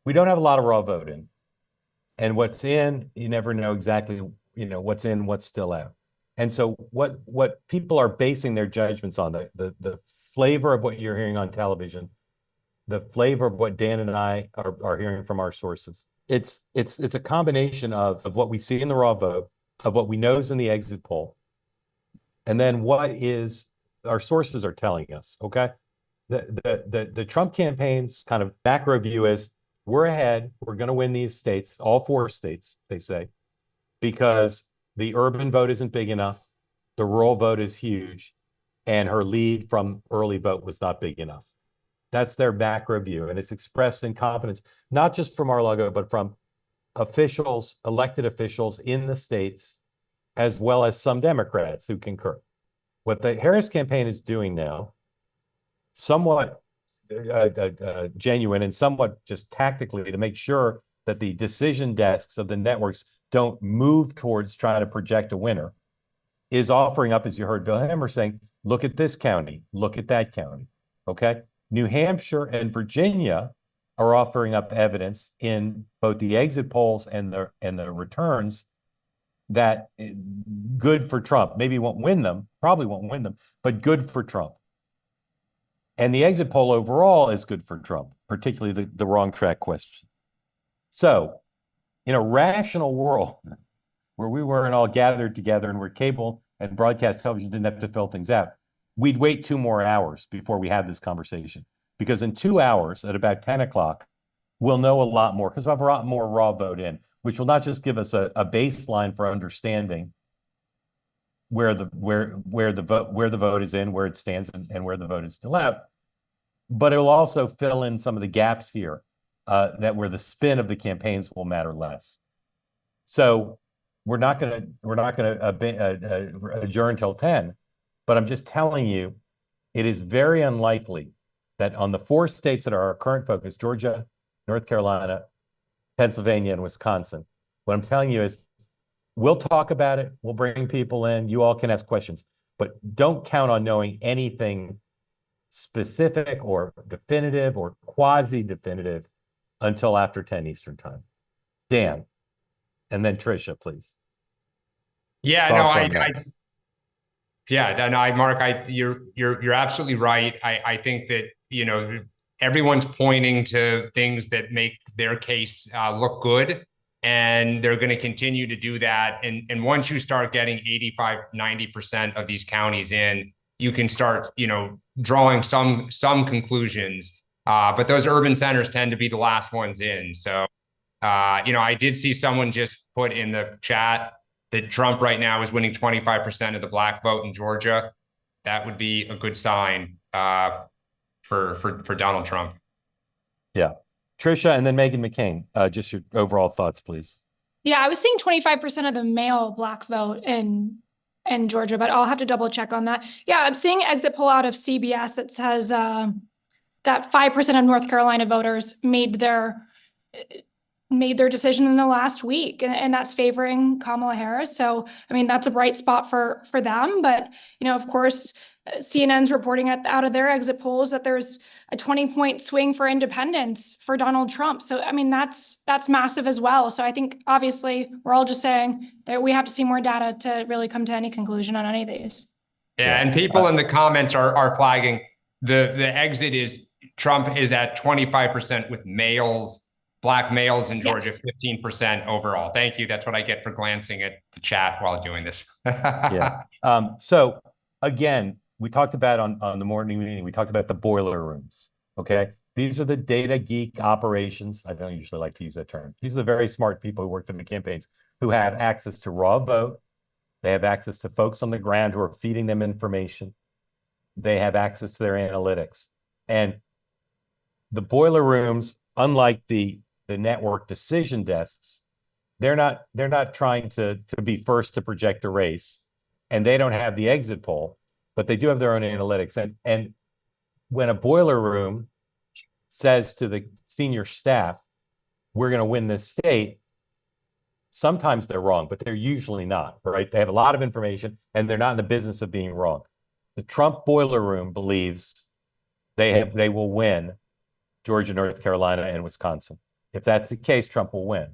we don't have a lot of raw vote in. And what's in, you never know exactly, what's in, what's still out. And so what people are basing their judgments on, the flavor of what you're hearing on television, the flavor of what Dan and I are hearing from our sources. It's a combination of what we see in the raw vote, of what we know is in the exit poll, and then what is our sources are telling us. Okay. The Trump campaign's kind of macro view is we're ahead. We're going to win these states, all four states, they say, because the urban vote isn't big enough, the rural vote is huge, and her lead from early vote was not big enough. That's their macro view, and it's expressed in confidence, not just from Mar-a-Lago, but from officials, elected officials in the states, as well as some Democrats who concur. What the Harris campaign is doing now, somewhat genuine and somewhat just tactically to make sure that the decision desks of the networks don't move towards trying to project a winner, is offering up, as you heard Bill Hemmer saying, look at this county, look at that county. Okay. New Hampshire and Virginia are offering up evidence in both the exit polls and the returns that good for Trump. Maybe won't win them, probably won't win them, but good for Trump. And the exit poll overall is good for Trump, particularly the wrong track question. So in a rational world where we weren't all gathered together and where cable and broadcast television didn't have to fill things out, we'd wait 2 more hours before we had this conversation. Because in 2 hours at about 10 o'clock, we'll know a lot more because we'll have a lot more raw vote in, which will not just give us a baseline for understanding where the vote is in, where it stands, and where the vote is still out, but it will also fill in some of the gaps here that where the spin of the campaigns will matter less. So we're not going to adjourn till 10, but I'm just telling you, it is very unlikely that on the 4 states that are our current focus, Georgia, North Carolina, Pennsylvania, and Wisconsin, what I'm telling you is we'll talk about it. We'll bring people in. You all can ask questions, but don't count on knowing anything specific or definitive or quasi-definitive until after 10 Eastern time. Dan, and then Tricia, please. Yeah, no, Thoughts on that? yeah, no, Mark, you're absolutely right. I think that, everyone's pointing to things that make their case look good, and they're going to continue to do that. And once you start getting 85, 90% of these counties in, you can start, drawing some conclusions. But those urban centers tend to be the last ones in. So, I did see someone just put in the chat that Trump right now is winning 25% of the black vote in Georgia. That would be a good sign for Donald Trump. Yeah. Tricia, and then Megan McCain, just your overall thoughts, please. Yeah, I was seeing 25% of the male black vote in Georgia, but I'll have to double check on that. Yeah, I'm seeing an exit poll out of CBS that says that 5% of North Carolina voters made their decision in the last week, and that's favoring Kamala Harris. So, I mean, that's a bright spot for them. But, of course, CNN's reporting out of their exit polls that there's a 20-point swing for independents for Donald Trump. So, I mean, that's massive as well. So I think, obviously, we're all just saying that we have to see more data to really come to any conclusion on any of these. Yeah, and people in the comments are flagging the exit is Trump is at 25% with black males in Georgia, yes. 15% overall. Thank you. That's what I get for glancing at the chat while doing this. Yeah. So again, we talked about on the morning meeting, we talked about the boiler rooms. Okay. These are the data geek operations. I don't usually like to use that term. These are the very smart people who work for the campaigns who have access to raw vote. They have access to folks on the ground who are feeding them information. They have access to their analytics. And the boiler rooms, unlike the network decision desks, they're not trying to be first to project a race, and they don't have the exit poll, but they do have their own analytics. And when a boiler room says to the senior staff, we're going to win this state, sometimes they're wrong, but they're usually not, right? They have a lot of information, and they're not in the business of being wrong. The Trump boiler room believes they will win Georgia, North Carolina, and Wisconsin. If that's the case, Trump will win.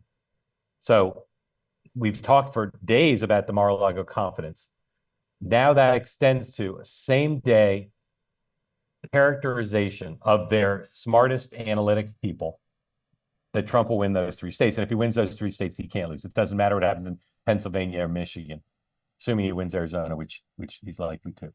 So we've talked for days about the Mar-a-Lago confidence. Now that extends to a same day characterization of their smartest analytic people that Trump will win those 3 states. And if he wins those 3 states, he can't lose. It doesn't matter what happens in Pennsylvania or Michigan, assuming he wins Arizona, which he's likely to.